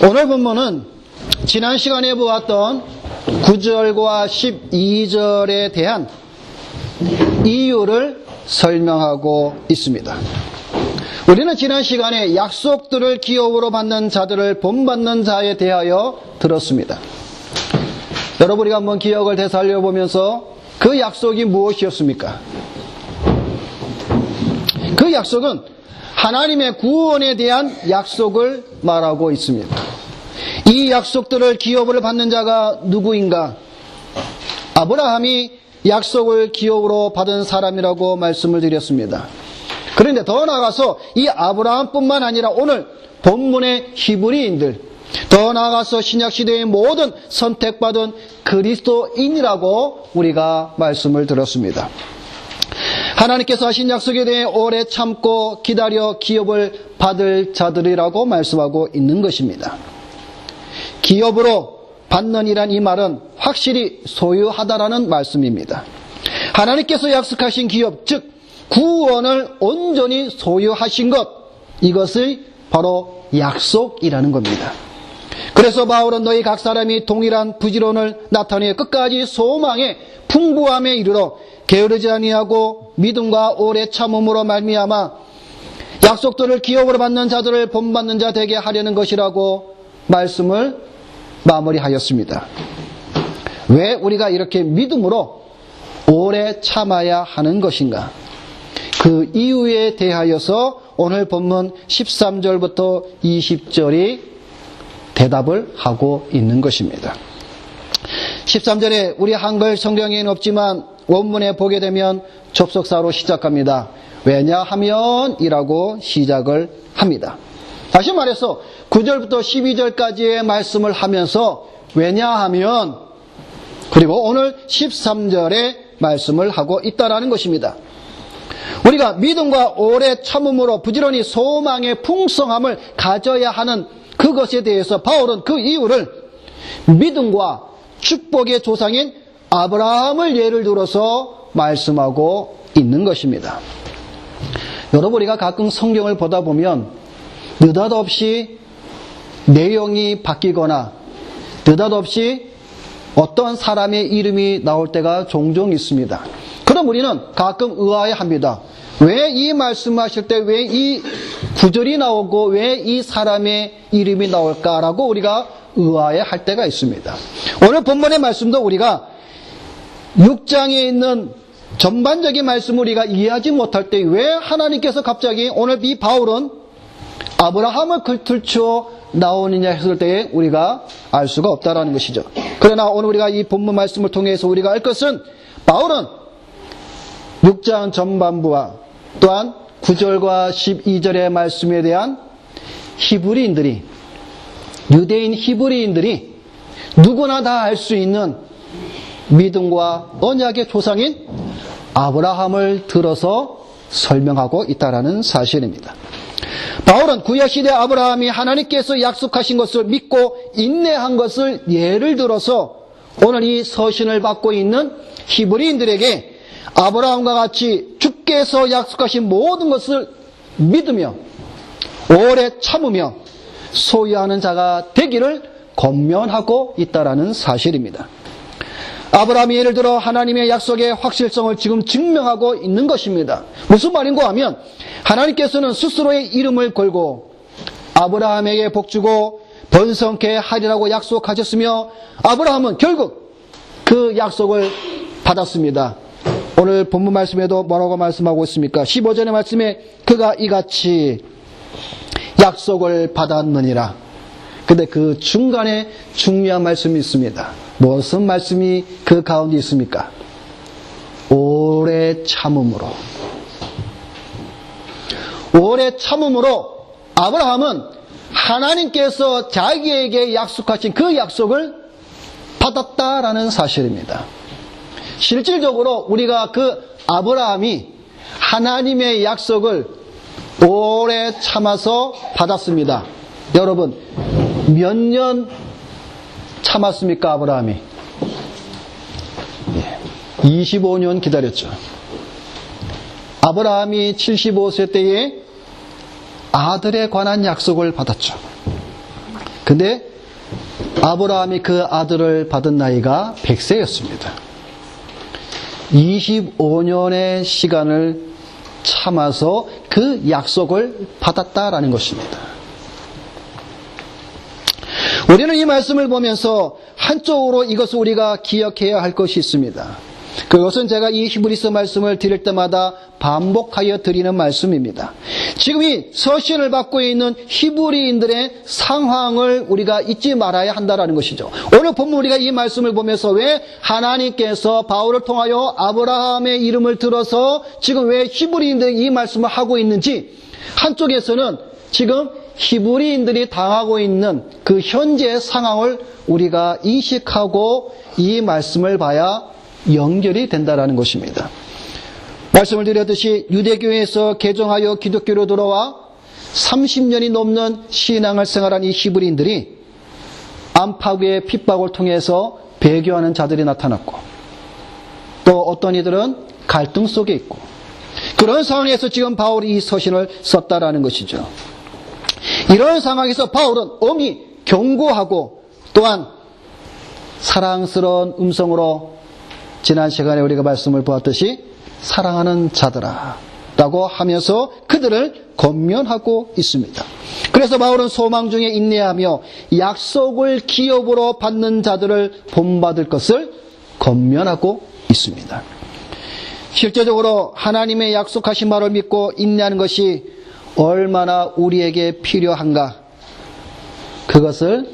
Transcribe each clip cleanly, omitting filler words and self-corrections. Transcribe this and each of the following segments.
오늘 본문은 지난 시간에 보았던 9절과 12절에 대한 이유를 설명하고 있습니다. 우리는 지난 시간에 약속들을 기업으로 받는 자들을 본받는 자에 대하여 들었습니다. 여러분, 우리가 한번 기억을 되살려보면서 그 약속이 무엇이었습니까? 그 약속은 하나님의 구원에 대한 약속을 말하고 있습니다. 이 약속들을 기업으로 받는 자가 누구인가? 아브라함이 약속을 기업으로 받은 사람이라고 말씀을 드렸습니다. 그런데 더 나아가서 이 아브라함뿐만 아니라 오늘 본문의 히브리인들, 더 나아가서 신약시대의 모든 선택받은 그리스도인이라고 우리가 말씀을 들었습니다. 하나님께서 하신 약속에 대해 오래 참고 기다려 기업을 받을 자들이라고 말씀하고 있는 것입니다. 기업으로 받는 이란 이 말은 확실히 소유하다라는 말씀입니다. 하나님께서 약속하신 기업, 즉 구원을 온전히 소유하신 것, 이것을 바로 약속이라는 겁니다. 그래서 바울은 너희 각 사람이 동일한 부지런을 나타내 끝까지 소망의 풍부함에 이르러 게으르지 아니하고 믿음과 오래 참음으로 말미암아 약속들을 기업으로 받는 자들을 본받는 자 되게 하려는 것이라고 말씀을 마무리하였습니다. 왜 우리가 이렇게 믿음으로 오래 참아야 하는 것인가? 그 이유에 대하여서 오늘 본문 13절부터 20절이 대답을 하고 있는 것입니다. 13절에 우리 한글 성경에는 없지만 원문에 보게 되면 접속사로 시작합니다. 왜냐하면 이라고 시작을 합니다. 다시 말해서 9절부터 12절까지의 말씀을 하면서 왜냐하면 그리고 오늘 13절에 말씀을 하고 있다라는 것입니다. 우리가 믿음과 오래 참음으로 부지런히 소망의 풍성함을 가져야 하는 그것에 대해서 바울은 그 이유를 믿음과 축복의 조상인 아브라함을 예를 들어서 말씀하고 있는 것입니다. 여러분, 우리가 가끔 성경을 보다 보면 느닷없이 내용이 바뀌거나 느닷없이 어떤 사람의 이름이 나올 때가 종종 있습니다. 그럼 우리는 가끔 의아해합니다. 왜 이 말씀하실 때 왜 이 구절이 나오고 왜 이 사람의 이름이 나올까라고 우리가 의아해할 때가 있습니다. 오늘 본문의 말씀도 우리가 6장에 있는 전반적인 말씀을 우리가 이해하지 못할 때 왜 하나님께서 갑자기 오늘 이 바울은 아브라함을 들추어 나오느냐 했을 때에 우리가 알 수가 없다라는 것이죠. 그러나 오늘 우리가 이 본문 말씀을 통해서 우리가 알 것은 바울은 6장 전반부와 또한 9절과 12절의 말씀에 대한 히브리인들이, 유대인 히브리인들이 누구나 다 알 수 있는 믿음과 언약의 조상인 아브라함을 들어서 설명하고 있다는 사실입니다. 바울은 구약시대 아브라함이 하나님께서 약속하신 것을 믿고 인내한 것을 예를 들어서 오늘 이 서신을 받고 있는 히브리인들에게 아브라함과 같이 주께서 약속하신 모든 것을 믿으며 오래 참으며 소유하는 자가 되기를 권면하고 있다는 사실입니다. 아브라함이 예를 들어 하나님의 약속의 확실성을 지금 증명하고 있는 것입니다. 무슨 말인가 하면 하나님께서는 스스로의 이름을 걸고 아브라함에게 복주고 번성케 하리라고 약속하셨으며 아브라함은 결국 그 약속을 받았습니다. 오늘 본문 말씀에도 뭐라고 말씀하고 있습니까? 15절의 말씀에 그가 이같이 약속을 받았느니라. 근데 그 중간에 중요한 말씀이 있습니다. 무슨 말씀이 그 가운데 있습니까? 오래 참음으로. 오래 참음으로 아브라함은 하나님께서 자기에게 약속하신 그 약속을 받았다라는 사실입니다. 실질적으로 우리가 그 아브라함이 하나님의 약속을 오래 참아서 받았습니다. 여러분, 몇 년 참았습니까, 아브라함이? 25년 기다렸죠. 아브라함이 75세 때에 아들에 관한 약속을 받았죠. 근데 아브라함이 그 아들을 받은 나이가 100세였습니다. 25년의 시간을 참아서 그 약속을 받았다라는 것입니다. 우리는 이 말씀을 보면서 한쪽으로 이것을 우리가 기억해야 할 것이 있습니다. 그것은 제가 이 히브리서 말씀을 드릴 때마다 반복하여 드리는 말씀입니다. 지금 이 서신을 받고 있는 히브리인들의 상황을 우리가 잊지 말아야 한다는 것이죠. 오늘 본문 우리가 이 말씀을 보면서 왜 하나님께서 바울을 통하여 아브라함의 이름을 들어서 지금 왜 히브리인들이 이 말씀을 하고 있는지, 한쪽에서는 지금 히브리인들이 당하고 있는 그 현재의 상황을 우리가 인식하고 이 말씀을 봐야 연결이 된다는 것입니다. 말씀을 드렸듯이 유대교에서 개종하여 기독교로 들어와 30년이 넘는 신앙을 생활한 이 히브리인들이 안팎의 핍박을 통해서 배교하는 자들이 나타났고, 또 어떤 이들은 갈등 속에 있고, 그런 상황에서 지금 바울이 이 서신을 썼다라는 것이죠. 이런 상황에서 바울은 엄히 경고하고 또한 사랑스러운 음성으로 지난 시간에 우리가 말씀을 보았듯이 사랑하는 자들아 라고 하면서 그들을 권면하고 있습니다. 그래서 바울은 소망 중에 인내하며 약속을 기업으로 받는 자들을 본받을 것을 권면하고 있습니다. 실제적으로 하나님의 약속하신 말을 믿고 인내하는 것이 얼마나 우리에게 필요한가, 그것을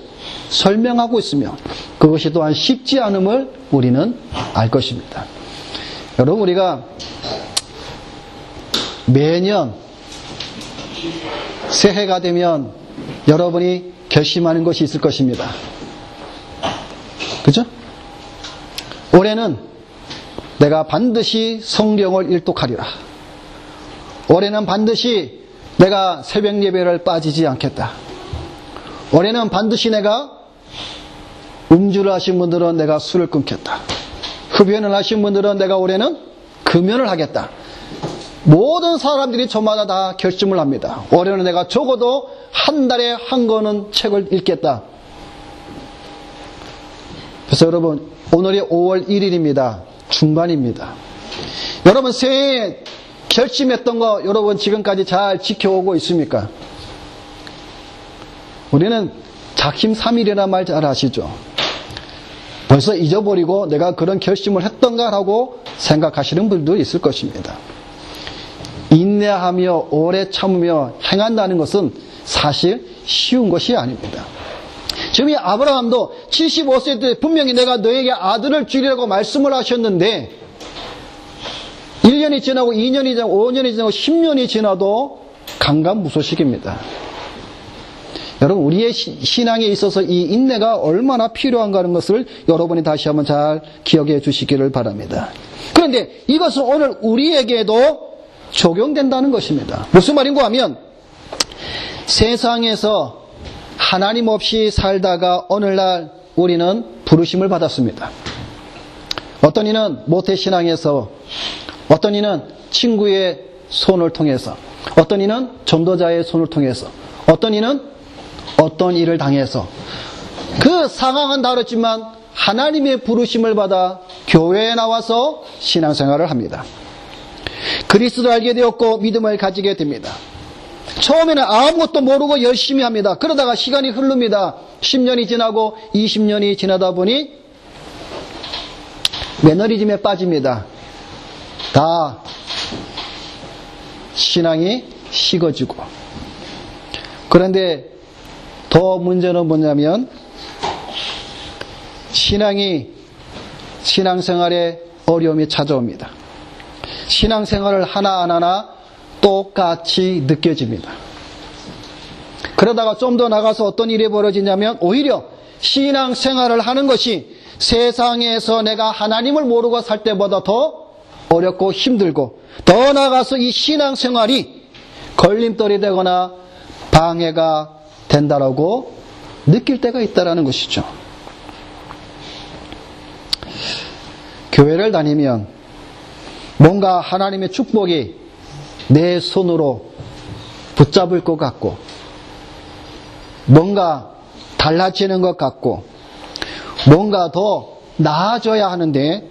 설명하고 있으며 그것이 또한 쉽지 않음을 우리는 알 것입니다. 여러분, 우리가 매년 새해가 되면 여러분이 결심하는 것이 있을 것입니다. 그죠? 올해는 내가 반드시 성경을 일독하리라. 올해는 반드시 내가 새벽 예배를 빠지지 않겠다. 올해는 반드시 내가 음주를 하신 분들은 내가 술을 끊겠다. 흡연을 하신 분들은 내가 올해는 금연을 하겠다. 모든 사람들이 저마다 다 결심을 합니다. 올해는 내가 적어도 한 달에 한 권은 책을 읽겠다. 그래서 여러분, 오늘이 5월 1일입니다. 중반입니다. 여러분, 새해에 결심했던 거 여러분 지금까지 잘 지켜오고 있습니까? 우리는 작심 3일이라는 말 잘 아시죠? 벌써 잊어버리고 내가 그런 결심을 했던가라고 생각하시는 분도 있을 것입니다. 인내하며 오래 참으며 행한다는 것은 사실 쉬운 것이 아닙니다. 지금 이 아브라함도 75세 때 분명히 내가 너에게 아들을 주리라고 말씀을 하셨는데 1년이 지나고 2년이 지나고 5년이 지나고 10년이 지나도 강간무소식입니다. 여러분, 우리의 신앙에 있어서 이 인내가 얼마나 필요한가 하는 것을 여러분이 다시 한번 잘 기억해 주시기를 바랍니다. 그런데 이것은 오늘 우리에게도 적용된다는 것입니다. 무슨 말인가 하면 세상에서 하나님 없이 살다가 오늘날 우리는 부르심을 받았습니다. 어떤 이는 모태신앙에서, 어떤 이는 친구의 손을 통해서, 어떤 이는 전도자의 손을 통해서, 어떤 이는 어떤 일을 당해서, 그 상황은 다르지만 하나님의 부르심을 받아 교회에 나와서 신앙생활을 합니다. 그리스도를 알게 되었고 믿음을 가지게 됩니다. 처음에는 아무것도 모르고 열심히 합니다. 그러다가 시간이 흐릅니다. 10년이 지나고 20년이 지나다 보니 매너리즘에 빠집니다. 다 신앙이 식어지고. 그런데 더 문제는 뭐냐면 신앙생활에 어려움이 찾아옵니다. 신앙생활을 하나하나 똑같이 느껴집니다. 그러다가 좀 더 나가서 어떤 일이 벌어지냐면 오히려 신앙생활을 하는 것이 세상에서 내가 하나님을 모르고 살 때보다 더 어렵고 힘들고, 더 나아가서 이 신앙생활이 걸림돌이 되거나 방해가 된다라고 느낄 때가 있다라는 것이죠. 교회를 다니면 뭔가 하나님의 축복이 내 손으로 붙잡을 것 같고 뭔가 달라지는 것 같고 뭔가 더 나아져야 하는데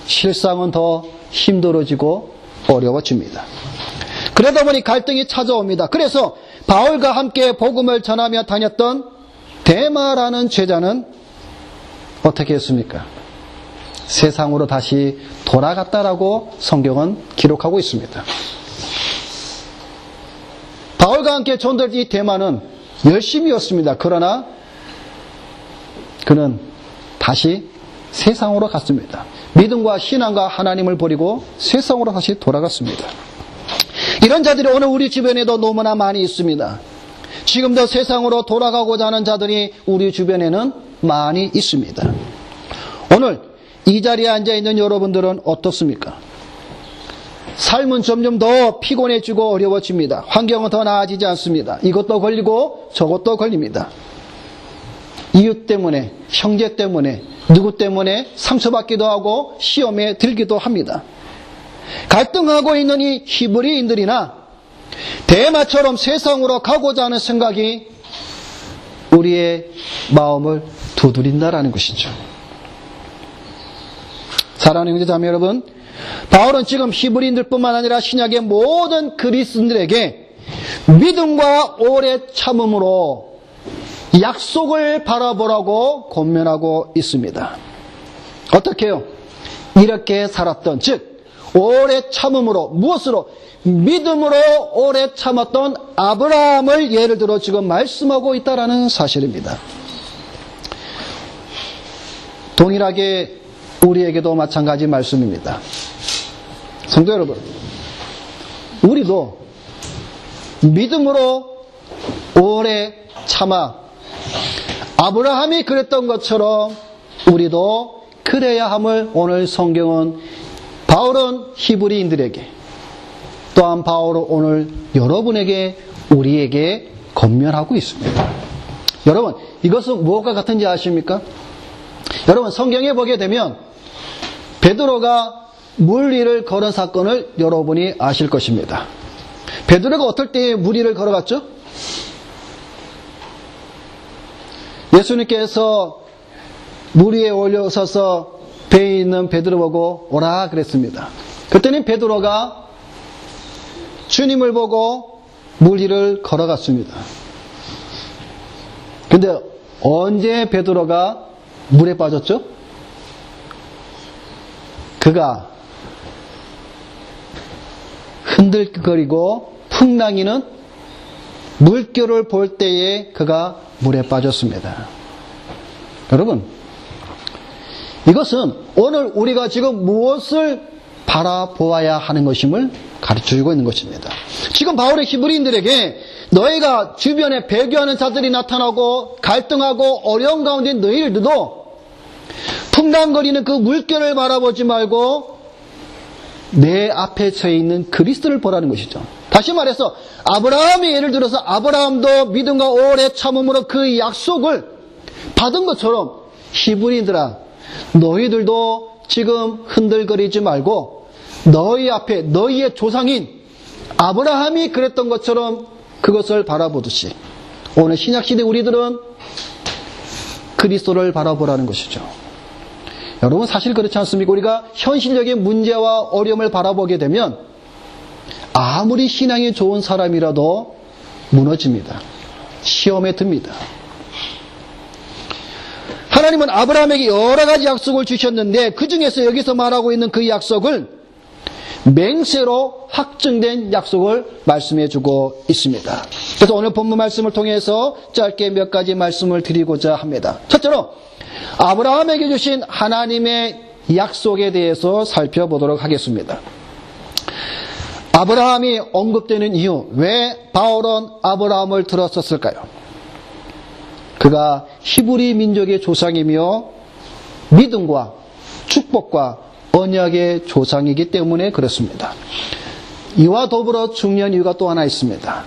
실상은 더 힘들어지고 어려워집니다. 그러다 보니 갈등이 찾아옵니다. 그래서 바울과 함께 복음을 전하며 다녔던 데마라는 제자는 어떻게 했습니까? 세상으로 다시 돌아갔다라고 성경은 기록하고 있습니다. 바울과 함께 전도할 이 데마는 열심히였습니다. 그러나 그는 다시 세상으로 갔습니다. 믿음과 신앙과 하나님을 버리고 세상으로 다시 돌아갔습니다. 이런 자들이 오늘 우리 주변에도 너무나 많이 있습니다. 지금도 세상으로 돌아가고자 하는 자들이 우리 주변에는 많이 있습니다. 오늘 이 자리에 앉아있는 여러분들은 어떻습니까? 삶은 점점 더 피곤해지고 어려워집니다. 환경은 더 나아지지 않습니다. 이것도 걸리고 저것도 걸립니다. 이웃 때문에, 형제 때문에, 누구 때문에 상처받기도 하고 시험에 들기도 합니다. 갈등하고 있는 이 히브리인들이나 데마처럼 세상으로 가고자 하는 생각이 우리의 마음을 두드린다라는 것이죠. 사랑하는 형제자매 여러분, 바울은 지금 히브리인들뿐만 아니라 신약의 모든 그리스도인들에게 믿음과 오래 참음으로 약속을 바라보라고 권면하고 있습니다. 어떻게 해요? 이렇게 살았던, 즉 오래 참음으로, 무엇으로? 믿음으로 오래 참았던 아브라함을 예를 들어 지금 말씀하고 있다는 사실입니다. 동일하게 우리에게도 마찬가지 말씀입니다. 성도 여러분, 우리도 믿음으로 오래 참아 아브라함이 그랬던 것처럼 우리도 그래야 함을 오늘 성경은 바울은 히브리인들에게, 또한 바울은 오늘 여러분에게, 우리에게 권면하고 있습니다. 여러분, 이것은 무엇과 같은지 아십니까? 여러분, 성경에 보게 되면 베드로가 물 위를 걸은 사건을 여러분이 아실 것입니다. 베드로가 어떨 때에 물 위를 걸어갔죠? 예수님께서 물 위에 올려서서 배에 있는 베드로 보고 오라 그랬습니다. 그때는 베드로가 주님을 보고 물 위를 걸어갔습니다. 근데 언제 베드로가 물에 빠졌죠? 그가 흔들거리고 풍랑이는 물결을 볼 때에 그가 물에 빠졌습니다. 여러분, 이것은 오늘 우리가 지금 무엇을 바라보아야 하는 것임을 가르쳐주고 있는 것입니다. 지금 바울의 히브리인들에게 너희가 주변에 배교하는 자들이 나타나고 갈등하고 어려운 가운데 너희들도 풍랑거리는 그 물결을 바라보지 말고 내 앞에 서 있는 그리스도를 보라는 것이죠. 다시 말해서 아브라함이 예를 들어서 아브라함도 믿음과 오래 참음으로 그 약속을 받은 것처럼 히브리인들아, 너희들도 지금 흔들거리지 말고 너희 앞에 너희의 조상인 아브라함이 그랬던 것처럼 그것을 바라보듯이 오늘 신약시대 우리들은 그리스도를 바라보라는 것이죠. 여러분, 사실 그렇지 않습니까? 우리가 현실적인 문제와 어려움을 바라보게 되면 아무리 신앙이 좋은 사람이라도 무너집니다. 시험에 듭니다. 하나님은 아브라함에게 여러 가지 약속을 주셨는데 그 중에서 여기서 말하고 있는 그 약속을 맹세로 확증된 약속을 말씀해 주고 있습니다. 그래서 오늘 본문 말씀을 통해서 짧게 몇 가지 말씀을 드리고자 합니다. 첫째로 아브라함에게 주신 하나님의 약속에 대해서 살펴보도록 하겠습니다. 아브라함이 언급되는 이유, 왜 바울은 아브라함을 들었었을까요? 그가 히브리 민족의 조상이며 믿음과 축복과 언약의 조상이기 때문에 그렇습니다. 이와 더불어 중요한 이유가 또 하나 있습니다.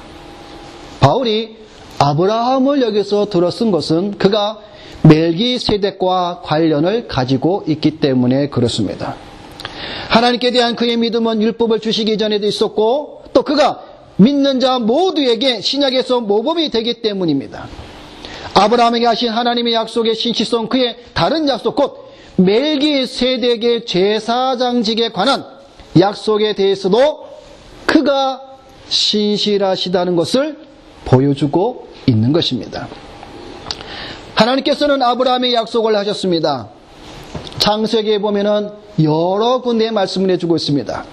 바울이 아브라함을 여기서 들어쓴 것은 그가 멜기세덱과 관련을 가지고 있기 때문에 그렇습니다. 하나님께 대한 그의 믿음은 율법을 주시기 전에도 있었고 또 그가 믿는 자 모두에게 신약에서 모범이 되기 때문입니다. 아브라함에게 하신 하나님의 약속의 신실성, 그의 다른 약속, 곧 멜기세덱의 제사장직에 관한 약속에 대해서도 그가 신실하시다는 것을 보여주고 있는 것입니다. 하나님께서는 아브라함의 약속을 하셨습니다. 창세기에 보면은 여러 군데의 말씀을 해주고 있습니다.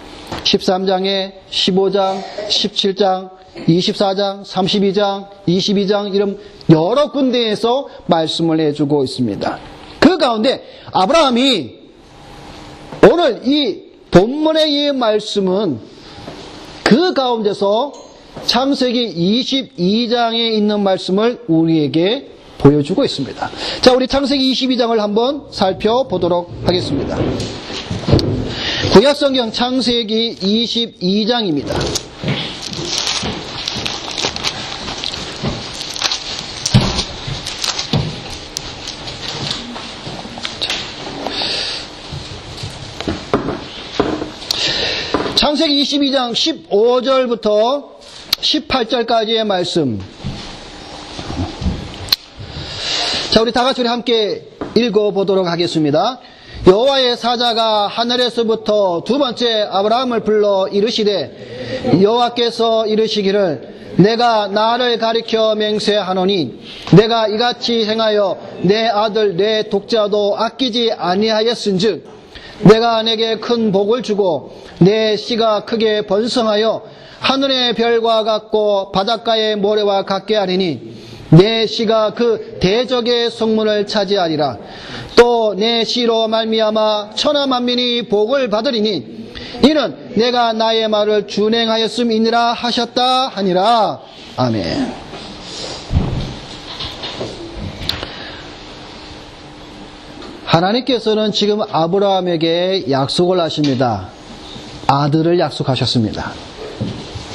13장에 15장, 17장, 24장, 32장, 22장 이런 여러 군데에서 말씀을 해주고 있습니다. 그 가운데 아브라함이 오늘 이 본문의 이 말씀은 그 가운데서 창세기 22장에 있는 말씀을 우리에게 보여주고 있습니다. 자, 우리 창세기 22장을 한번 살펴보도록 하겠습니다. 구약성경 창세기 22장입니다. 창세기 22장 15절부터 18절까지의 말씀. 자, 우리 다 같이 함께 읽어보도록 하겠습니다. 여호와의 사자가 하늘에서부터 두 번째 아브라함을 불러 이르시되 여호와께서 이르시기를 내가 나를 가리켜 맹세하노니 내가 이같이 행하여 내 아들 내 독자도 아끼지 아니하였은즉 내가 내게 큰 복을 주고 내 씨가 크게 번성하여 하늘의 별과 같고 바닷가의 모래와 같게 하리니 내 씨가 그 대적의 성문을 차지하리라. 또 내 씨로 말미암아 천하 만민이 복을 받으리니 이는 내가 나의 말을 준행하였음이니라 하셨다 하니라. 아멘. 하나님께서는 지금 아브라함에게 약속을 하십니다. 아들을 약속하셨습니다.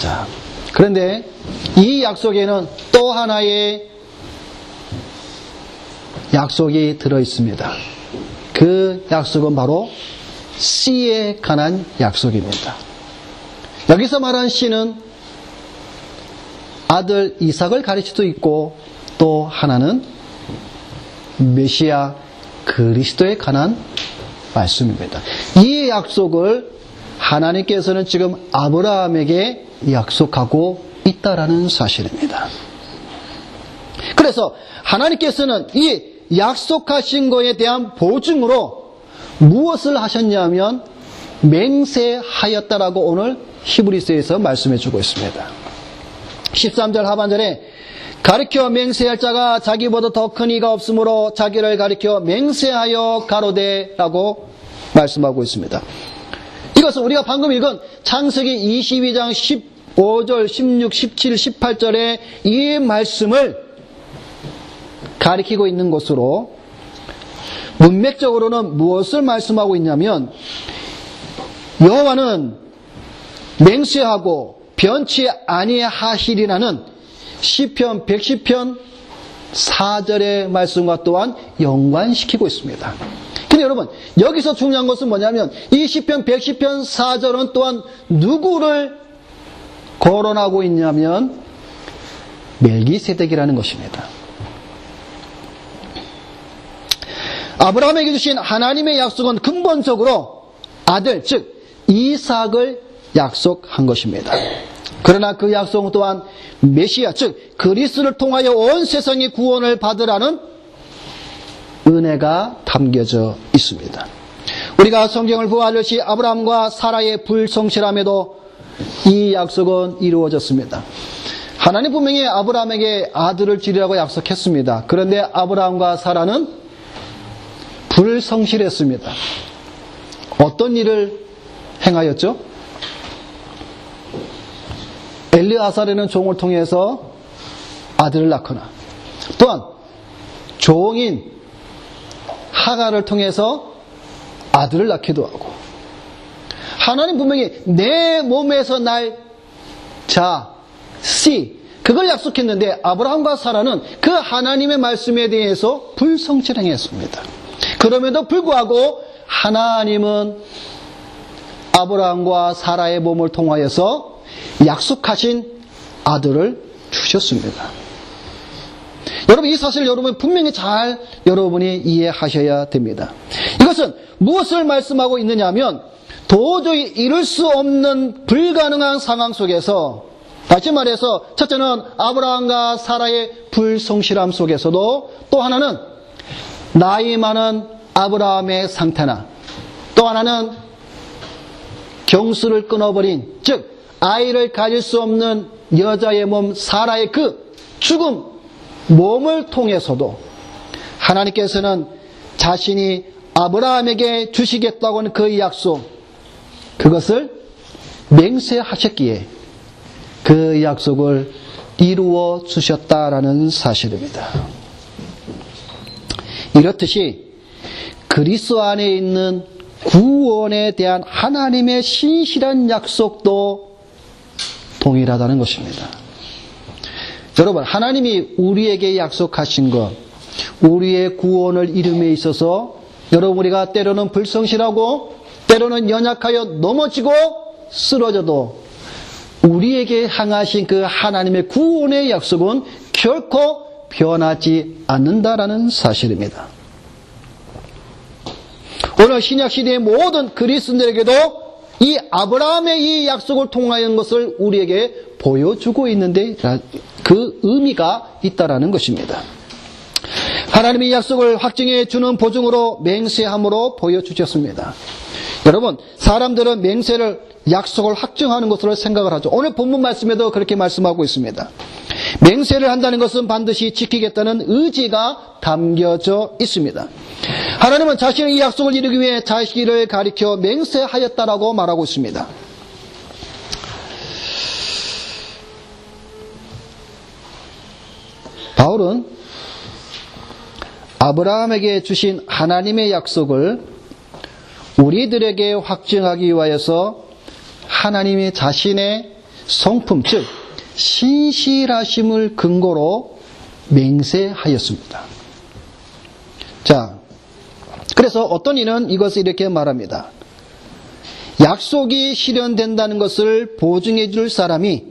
자, 그런데 이 약속에는 또 하나의 약속이 들어있습니다. 그 약속은 바로 씨에 관한 약속입니다. 여기서 말한 씨는 아들 이삭을 가리칠 수도 있고 또 하나는 메시아 그리스도에 관한 말씀입니다. 이 약속을 하나님께서는 지금 아브라함에게 약속하고 있다라는 사실입니다. 그래서 하나님께서는 이 약속하신 것에 대한 보증으로 무엇을 하셨냐면 맹세하였다라고 오늘 히브리서에서 말씀해 주고 있습니다. 13절 하반절에 가리켜 맹세할 자가 자기보다 더 큰 이가 없으므로 자기를 가리켜 맹세하여 가로되라고 말씀하고 있습니다. 이것은 우리가 방금 읽은 창세기 22장 15절, 16, 17, 18절의 이 말씀을 가리키고 있는 것으로 문맥적으로는 무엇을 말씀하고 있냐면 여호와는 맹세하고 변치 아니하시리라는 시편 110편 4절의 말씀과 또한 연관시키고 있습니다. 근데 여러분 여기서 중요한 것은 뭐냐면 이 시편 110편 4절은 또한 누구를 거론하고 있냐면 멜기세덱이라는 것입니다. 아브라함에게 주신 하나님의 약속은 근본적으로 아들, 즉 이삭을 약속한 것입니다. 그러나 그 약속은 또한 메시아, 즉 그리스도를 통하여 온 세상이 구원을 받으라는 은혜가 담겨져 있습니다. 우리가 성경을 보아하듯이 아브라함과 사라의 불성실함에도 이 약속은 이루어졌습니다. 하나님 분명히 아브라함에게 아들을 주리라고 약속했습니다. 그런데 아브라함과 사라는 불성실했습니다. 어떤 일을 행하였죠? 엘르아살이라는 종을 통해서 아들을 낳거나 또한 종인 하가를 통해서 아들을 낳기도 하고 하나님 분명히 내 몸에서 날 자, 씨 그걸 약속했는데 아브라함과 사라는 그 하나님의 말씀에 대해서 불성실행했습니다. 그럼에도 불구하고 하나님은 아브라함과 사라의 몸을 통하여서 약속하신 아들을 주셨습니다. 여러분, 이 사실을 여러분 분명히 잘 여러분이 이해하셔야 됩니다. 이것은 무엇을 말씀하고 있느냐 하면 도저히 이룰 수 없는 불가능한 상황 속에서, 다시 말해서 첫째는 아브라함과 사라의 불성실함 속에서도, 또 하나는 나이 많은 아브라함의 상태나, 또 하나는 경수를 끊어버린, 즉 아이를 가질 수 없는 여자의 몸 사라의 그 죽음 몸을 통해서도 하나님께서는 자신이 아브라함에게 주시겠다고 하는 그 약속, 그것을 맹세하셨기에 그 약속을 이루어 주셨다라는 사실입니다. 이렇듯이 그리스도 안에 있는 구원에 대한 하나님의 신실한 약속도 동일하다는 것입니다. 여러분, 하나님이 우리에게 약속하신 것, 우리의 구원을 이름에 있어서 여러분, 우리가 때로는 불성실하고 때로는 연약하여 넘어지고 쓰러져도 우리에게 향하신 그 하나님의 구원의 약속은 결코 변하지 않는다라는 사실입니다. 오늘 신약시대의 모든 그리스도인들에게도 이 아브라함의 이 약속을 통하는 것을 우리에게 보여주고 있는데 그 의미가 있다라는 것입니다. 하나님의 약속을 확증해 주는 보증으로 맹세함으로 보여주셨습니다. 여러분, 사람들은 맹세를 약속을 확증하는 것으로 생각을 하죠. 오늘 본문 말씀에도 그렇게 말씀하고 있습니다. 맹세를 한다는 것은 반드시 지키겠다는 의지가 담겨져 있습니다. 하나님은 자신의 이 약속을 이루기 위해 자기를 가리켜 맹세하였다라고 말하고 있습니다. 바울은 아브라함에게 주신 하나님의 약속을 우리들에게 확증하기 위하여서 하나님이 자신의 성품, 즉 신실하심을 근거로 맹세하였습니다. 자, 그래서 어떤 이는 이것을 이렇게 말합니다. 약속이 실현된다는 것을 보증해 줄 사람이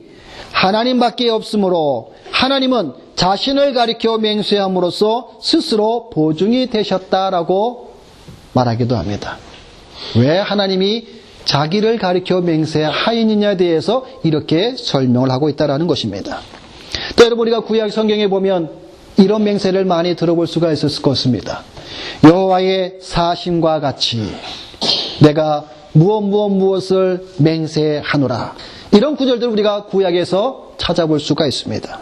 하나님밖에 없으므로 하나님은 자신을 가리켜 맹세함으로써 스스로 보증이 되셨다라고 말하기도 합니다. 왜 하나님이 자기를 가리켜 맹세하였느냐에 대해서 이렇게 설명을 하고 있다는 것입니다. 또 여러분, 우리가 구약 성경에 보면 이런 맹세를 많이 들어볼 수가 있을 것입니다. 여호와의 사심과 같이 내가 무엇을 맹세하노라. 이런 구절들을 우리가 구약에서 찾아볼 수가 있습니다.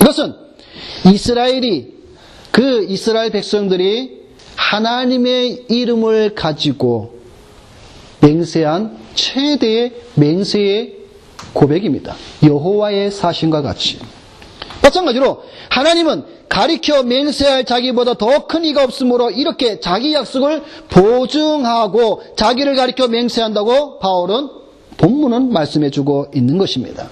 이것은 이스라엘 백성들이 하나님의 이름을 가지고 맹세한 최대의 맹세의 고백입니다. 여호와의 사심과 같이. 마찬가지로 하나님은 가리켜 맹세할 자기보다 더 큰 이가 없으므로 이렇게 자기 약속을 보증하고 자기를 가리켜 맹세한다고 바울은 본문은 말씀해주고 있는 것입니다.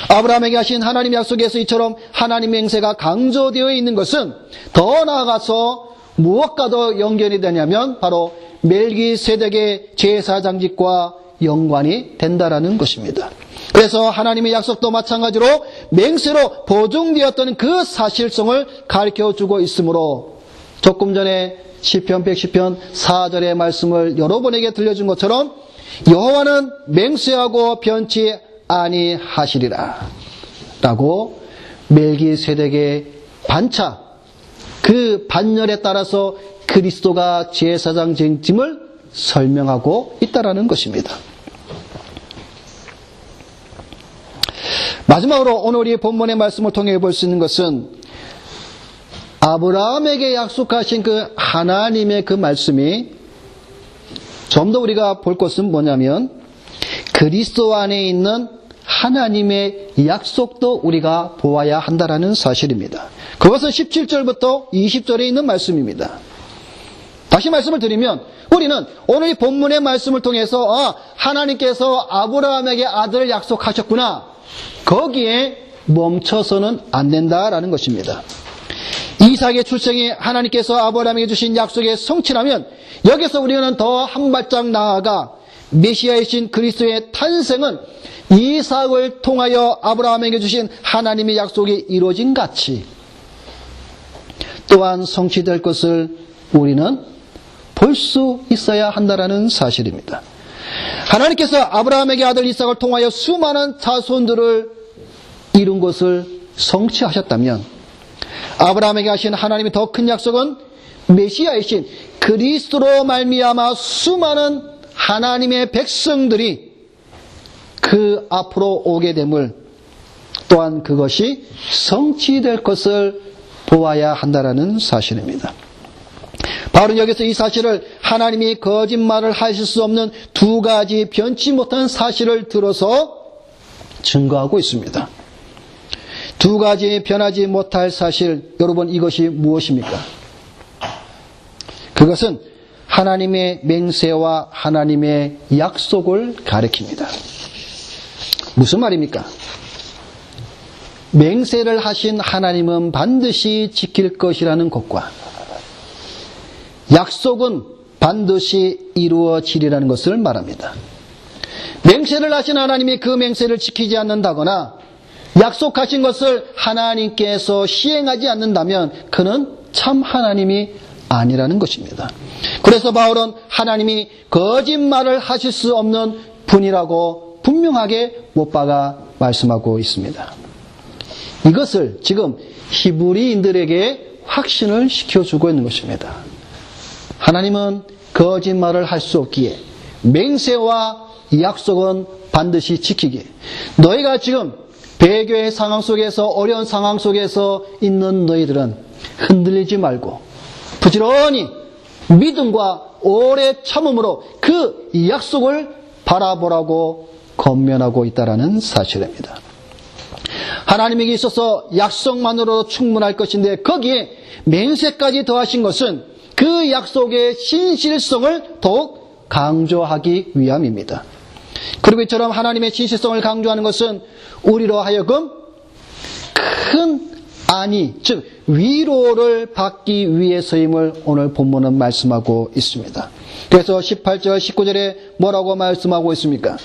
아브라함에게 하신 하나님 약속에서 이처럼 하나님 맹세가 강조되어 있는 것은 더 나아가서 무엇과 더 연결이 되냐면 바로 멜기세덱의 제사장직과 연관이 된다라는 것입니다. 그래서 하나님의 약속도 마찬가지로 맹세로 보증되었던 그 사실성을 가르쳐주고 있으므로 조금 전에 시편 110편 4절의 말씀을 여러분에게 들려준 것처럼 여호와는 맹세하고 변치 아니하시리라 라고 멜기세덱의 반차, 그 반열에 따라서 그리스도가 제사장 쟁짐을 설명하고 있다라는 것입니다. 마지막으로 오늘 우리 본문의 말씀을 통해 볼 수 있는 것은 아브라함에게 약속하신 그 하나님의 그 말씀이 좀 더 우리가 볼 것은 뭐냐면 그리스도 안에 있는 하나님의 약속도 우리가 보아야 한다라는 사실입니다. 그것은 17절부터 20절에 있는 말씀입니다. 다시 말씀을 드리면 우리는 오늘 이 본문의 말씀을 통해서 하나님께서 아브라함에게 아들을 약속하셨구나, 거기에 멈춰서는 안 된다라는 것입니다. 이삭의 출생이 하나님께서 아브라함에게 주신 약속의 성취라면 여기서 우리는 더 한 발짝 나아가 메시아이신 그리스도의 탄생은 이삭을 통하여 아브라함에게 주신 하나님의 약속이 이루어진 같이 또한 성취될 것을 우리는 볼 수 있어야 한다는 사실입니다. 하나님께서 아브라함에게 아들 이삭을 통하여 수많은 자손들을 이룬 것을 성취하셨다면 아브라함에게 하신 하나님의 더 큰 약속은 메시아이신 그리스도로 말미암아 수많은 하나님의 백성들이 그 앞으로 오게 됨을 또한 그것이 성취될 것을 보아야 한다는 사실입니다. 바로 여기서 이 사실을 하나님이 거짓말을 하실 수 없는 두 가지 변치 못한 사실을 들어서 증거하고 있습니다. 두 가지 변하지 못할 사실, 여러분 이것이 무엇입니까? 그것은 하나님의 맹세와 하나님의 약속을 가리킵니다. 무슨 말입니까? 맹세를 하신 하나님은 반드시 지킬 것이라는 것과 약속은 반드시 이루어지리라는 것을 말합니다. 맹세를 하신 하나님이 그 맹세를 지키지 않는다거나 약속하신 것을 하나님께서 시행하지 않는다면 그는 참 하나님이 아니라는 것입니다. 그래서 바울은 하나님이 거짓말을 하실 수 없는 분이라고 분명하게 못 박아 말씀하고 있습니다. 이것을 지금 히브리인들에게 확신을 시켜주고 있는 것입니다. 하나님은 거짓말을 할 수 없기에 맹세와 약속은 반드시 지키기에 너희가 지금 배교의 상황 속에서 어려운 상황 속에서 있는 너희들은 흔들리지 말고 부지런히 믿음과 오래 참음으로 그 약속을 바라보라고 권면하고 있다는 사실입니다. 하나님에게 있어서 약속만으로도 충분할 것인데 거기에 맹세까지 더하신 것은 그 약속의 신실성을 더욱 강조하기 위함입니다. 그리고 이처럼 하나님의 신실성을 강조하는 것은 우리로 하여금 큰 안위, 즉 위로를 받기 위해서임을 오늘 본문은 말씀하고 있습니다. 그래서 18절, 19절에 뭐라고 말씀하고 있습니까?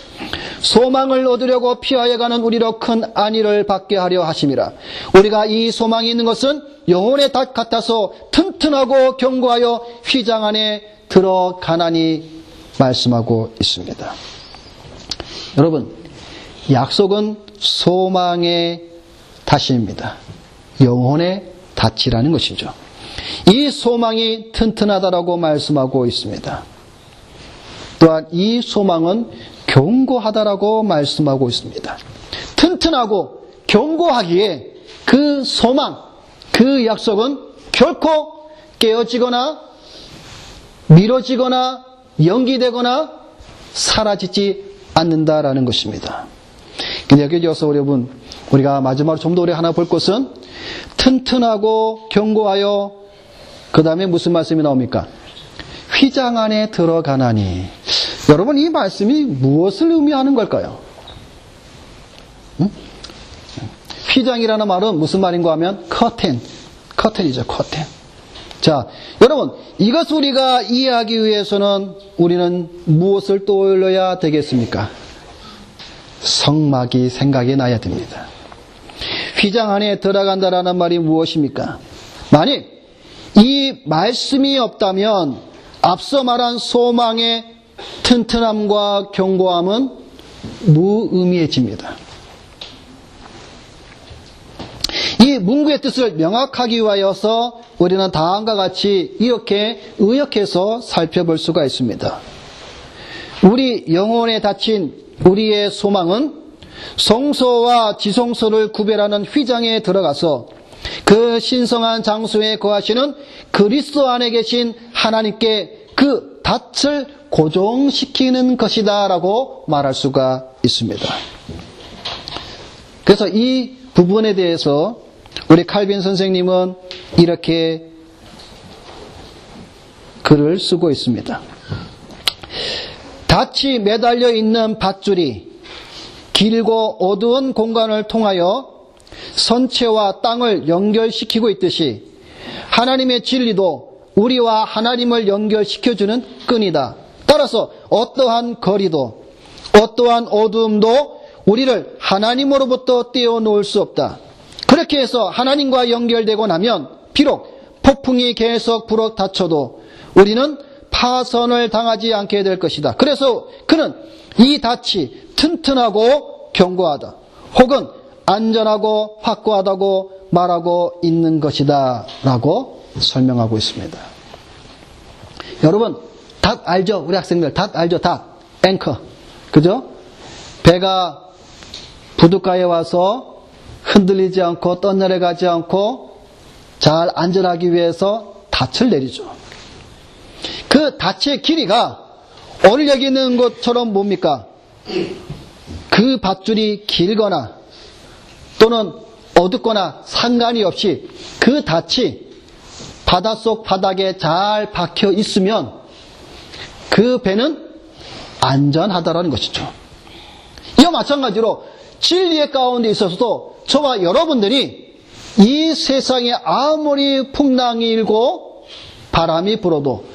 소망을 얻으려고 피하여 가는 우리로 큰 안위를 받게 하려 하심이라. 우리가 이 소망이 있는 것은 영혼의 닭 같아서 튼튼하고 견고하여 휘장 안에 들어가나니 말씀하고 있습니다. 여러분, 약속은 소망의 닷입니다. 영혼의 닷이라는 것이죠. 이 소망이 튼튼하다라고 말씀하고 있습니다. 또한 이 소망은 견고하다라고 말씀하고 있습니다. 튼튼하고 견고하기에 그 소망, 그 약속은 결코 깨어지거나 미뤄지거나 연기되거나 사라지지 않는다라는 것입니다. 근데 여기서 여러분, 우리가 마지막으로 좀 더 우리 하나 볼 것은 튼튼하고 견고하여 그 다음에 무슨 말씀이 나옵니까? 휘장 안에 들어가나니. 여러분, 이 말씀이 무엇을 의미하는 걸까요? 휘장이라는 말은 무슨 말인가 하면 커튼이죠. 커튼. 자, 여러분, 이것 우리가 이해하기 위해서는 우리는 무엇을 떠올려야 되겠습니까? 성막이 생각이 나야 됩니다. 휘장 안에 들어간다라는 말이 무엇입니까? 만약 이 말씀이 없다면 앞서 말한 소망의 튼튼함과 견고함은 무의미해집니다. 이 문구의 뜻을 명확하기 위하여서 우리는 다음과 같이 이렇게 의역해서 살펴볼 수가 있습니다. 우리 영혼에 닫힌 우리의 소망은 성소와 지성소를 구별하는 휘장에 들어가서 그 신성한 장소에 거하시는 그리스도 안에 계신 하나님께 그 닻을 고정시키는 것이다 라고 말할 수가 있습니다. 그래서 이 부분에 대해서 우리 칼빈 선생님은 이렇게 글을 쓰고 있습니다. 닻이 매달려 있는 밧줄이 길고 어두운 공간을 통하여 선체와 땅을 연결시키고 있듯이 하나님의 진리도 우리와 하나님을 연결시켜주는 끈이다. 따라서 어떠한 거리도 어떠한 어두움도 우리를 하나님으로부터 떼어놓을 수 없다. 그렇게 해서 하나님과 연결되고 나면 비록 폭풍이 계속 불어 닥쳐도 우리는 파선을 당하지 않게 될 것이다. 그래서 그는 이 닻이 튼튼하고 견고하다. 혹은 안전하고 확고하다고 말하고 있는 것이다. 라고 설명하고 있습니다. 여러분, 닷 알죠? 우리 학생들 닷 알죠? 닷, 앵커. 그죠? 배가 부둣가에 와서 흔들리지 않고 떠내려가지 않고 잘 안전하기 위해서 닻을 내리죠. 그 닻의 길이가 오늘 여기 있는 것처럼 뭡니까? 그 밧줄이 길거나 또는 어둡거나 상관이 없이 그 닻이 바닷속 바닥에 잘 박혀 있으면 그 배는 안전하다라는 것이죠. 이와 마찬가지로 진리의 가운데 있어서도 저와 여러분들이 이 세상에 아무리 풍랑이 일고 바람이 불어도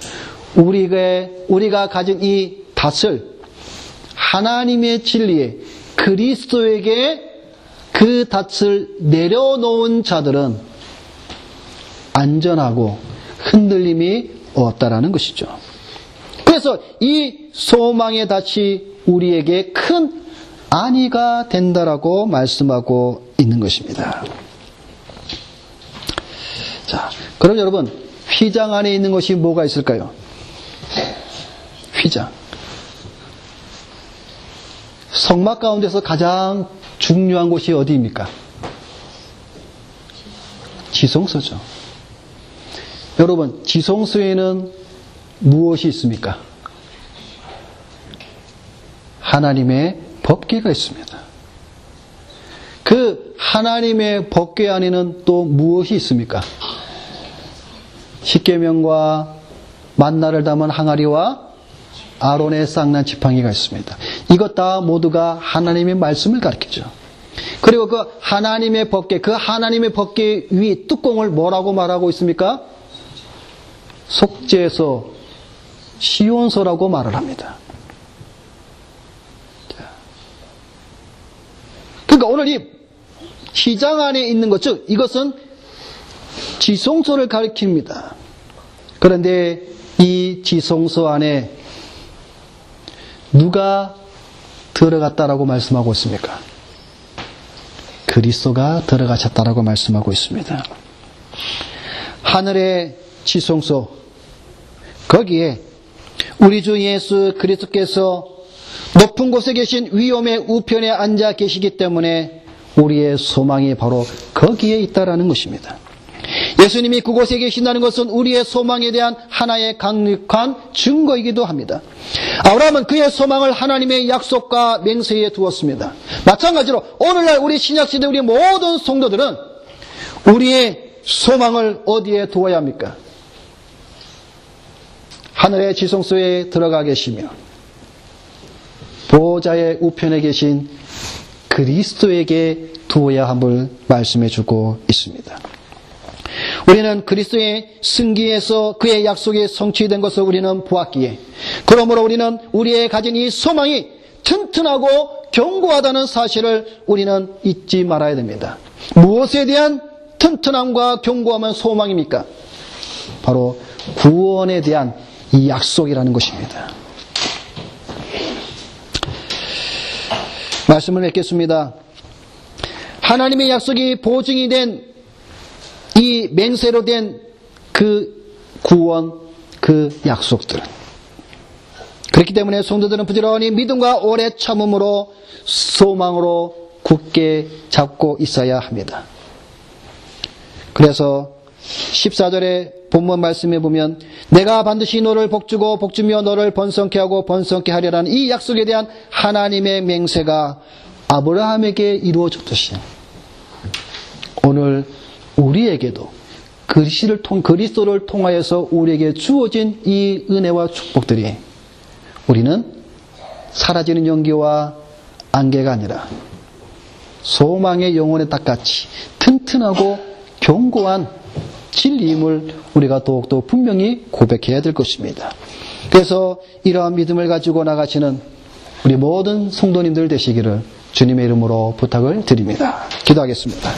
우리가 가진 이 닷을 하나님의 진리에 그리스도에게 그 닷을 내려놓은 자들은 안전하고 흔들림이 없다라는 것이죠. 그래서 이 소망의 닷이 우리에게 큰 안위가 된다라고 말씀하고 있는 것입니다. 자, 그럼 여러분, 휘장 안에 있는 것이 뭐가 있을까요? 휘장. 성막 가운데서 가장 중요한 곳이 어디입니까? 지성소죠. 여러분, 지성소에는 무엇이 있습니까? 하나님의 법궤가 있습니다. 그 하나님의 법궤 안에는 또 무엇이 있습니까? 십계명과 만나를 담은 항아리와 아론의 쌍난 지팡이가 있습니다. 이것 다 모두가 하나님의 말씀을 가리키죠. 그리고 그 하나님의 법궤, 그 하나님의 법궤 위 뚜껑을 뭐라고 말하고 있습니까? 속죄소, 시온소라고 말을 합니다. 그러니까 오늘 이 휘장 안에 있는 것, 즉 이것은 지성소를 가리킵니다. 그런데 이 지성소 안에 누가 들어갔다라고 말씀하고 있습니까? 그리스도가 들어가셨다라고 말씀하고 있습니다. 하늘의 지성소, 거기에 우리 주 예수 그리스도께서 높은 곳에 계신 위엄의 우편에 앉아 계시기 때문에 우리의 소망이 바로 거기에 있다라는 것입니다. 예수님이 그곳에 계신다는 것은 우리의 소망에 대한 하나의 강력한 증거이기도 합니다. 아브라함은 그의 소망을 하나님의 약속과 맹세에 두었습니다. 마찬가지로 오늘날 우리 신약시대 우리 모든 성도들은 우리의 소망을 어디에 두어야 합니까? 하늘의 지성소에 들어가 계시며 보호자의 우편에 계신 그리스도에게 두어야 함을 말씀해 주고 있습니다. 우리는 그리스도의 승기에서 그의 약속이 성취된 것을 우리는 보았기에, 그러므로 우리는 우리의 가진 이 소망이 튼튼하고 견고하다는 사실을 우리는 잊지 말아야 됩니다. 무엇에 대한 튼튼함과 견고함은 소망입니까? 바로 구원에 대한 이 약속이라는 것입니다. 말씀을 맺겠습니다. 하나님의 약속이 보증이 된 이 맹세로 된 그 구원, 그 약속들은, 그렇기 때문에 성도들은 부지런히 믿음과 오래 참음으로 소망으로 굳게 잡고 있어야 합니다. 그래서 14절의 본문 말씀에 보면 내가 반드시 너를 복주고 복주며 너를 번성케 하고 번성케 하리라는 이 약속에 대한 하나님의 맹세가 아브라함에게 이루어졌듯이 오늘 우리에게도 그리스도를 통하여서 우리에게 주어진 이 은혜와 축복들이 우리는 사라지는 연기와 안개가 아니라 소망의 영혼의 땅같이 튼튼하고 견고한 진리임을 우리가 더욱더 분명히 고백해야 될 것입니다. 그래서 이러한 믿음을 가지고 나가시는 우리 모든 성도님들 되시기를 주님의 이름으로 부탁을 드립니다. 기도하겠습니다.